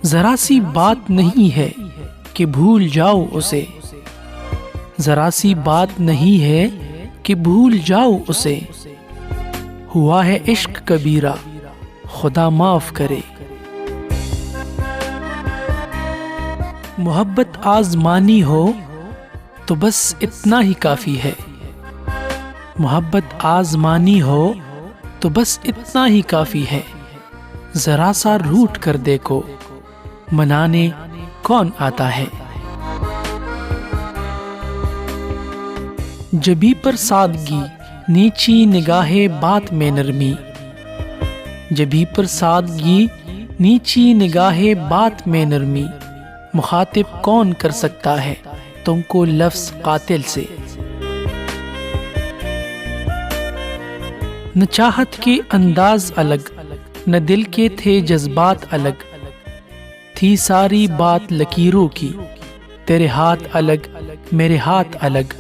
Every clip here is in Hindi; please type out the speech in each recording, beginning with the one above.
जरा सी बात नहीं है कि भूल जाओ उसे, जरा सी बात नहीं है कि भूल जाओ उसे। हुआ है इश्क कबीरा, खुदा माफ करे। मोहब्बत आजमानी हो तो बस इतना ही काफी है। मोहब्बत आजमानी हो तो बस इतना ही काफी है। जरा सा रूठ कर देखो, मनाने कौन आता है। जबी पर सादगी, नीची निगाहे बात में नरमी। जबी पर सादगी, नीची निगाहे बात में नरमी। मुखातिब कौन कर सकता है तुमको लफ्ज़ कातिल से। न चाहत के अंदाज अलग, न दिल के थे जज्बात अलग। थी सारी बात लकीरों की, तेरे हाथ अलग मेरे हाथ अलग।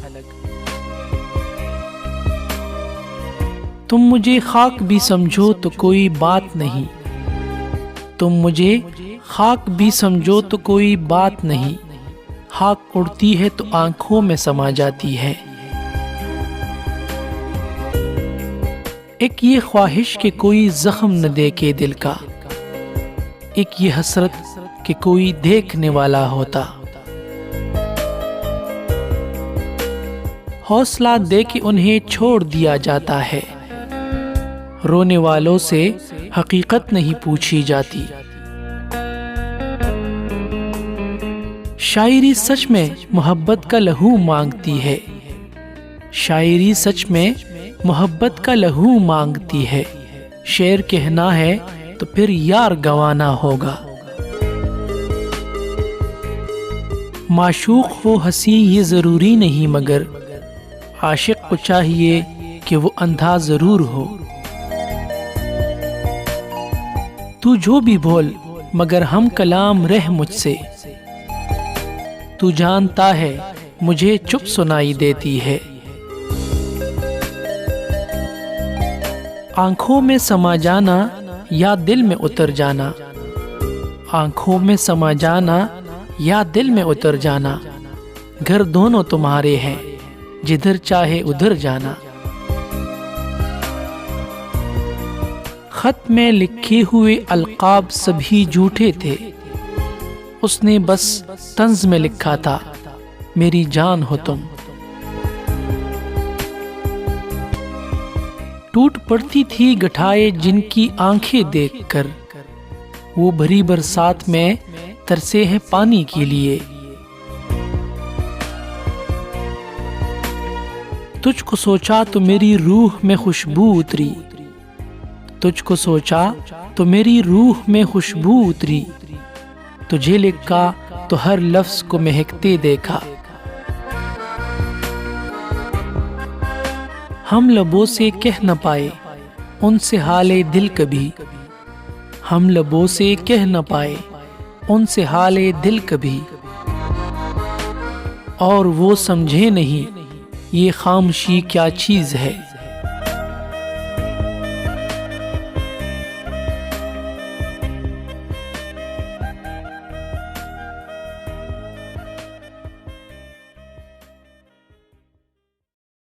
तुम मुझे खाक भी समझो तो कोई बात नहीं, तुम मुझे खाक भी समझो तो कोई बात नहीं। खाक उड़ती है तो आंखों में समा जाती है। एक ये ख्वाहिश कि कोई जख्म न देखे दिल का, एक ये हसरत कि कोई देखने वाला होता। हौसला दे के उन्हें छोड़ दिया जाता है। रोने वालों से हकीकत नहीं पूछी जाती। शायरी सच में मोहब्बत का लहू मांगती है। शायरी सच में मोहब्बत का लहू मांगती है। शेर कहना है तो फिर यार गवाना होगा। माशूक हो हंसी ये जरूरी नहीं, मगर आशिक को चाहिए कि वो अंधा जरूर हो। तू जो भी बोल मगर हम कलाम रह मुझसे। तू जानता है मुझे चुप सुनाई देती है। आंखों में समा जाना या दिल में उतर जाना। आंखों में समा जाना या दिल में उतर जाना। घर दोनों तुम्हारे हैं, जिधर चाहे उधर जाना। खत में लिखे हुए अलकाब सभी झूठे थे। उसने बस तंज में लिखा था, मेरी जान हो तुम। टूट पड़ती थी गठाए जिनकी आंखें देखकर। वो भरी बरसात में तरसे हैं पानी के लिए। तुझको सोचा तो मेरी रूह में खुशबू उतरी। तुझको सोचा तो मेरी रूह में खुशबू उतरी। तुझे लिखा तो हर लफ्ज को महकते देखा। हम लबों से कह न पाए उनसे हाले दिल कभी। हम लबों से कह न पाए उनसे हाले दिल कभी। और वो समझे नहीं ये खामोशी क्या चीज है।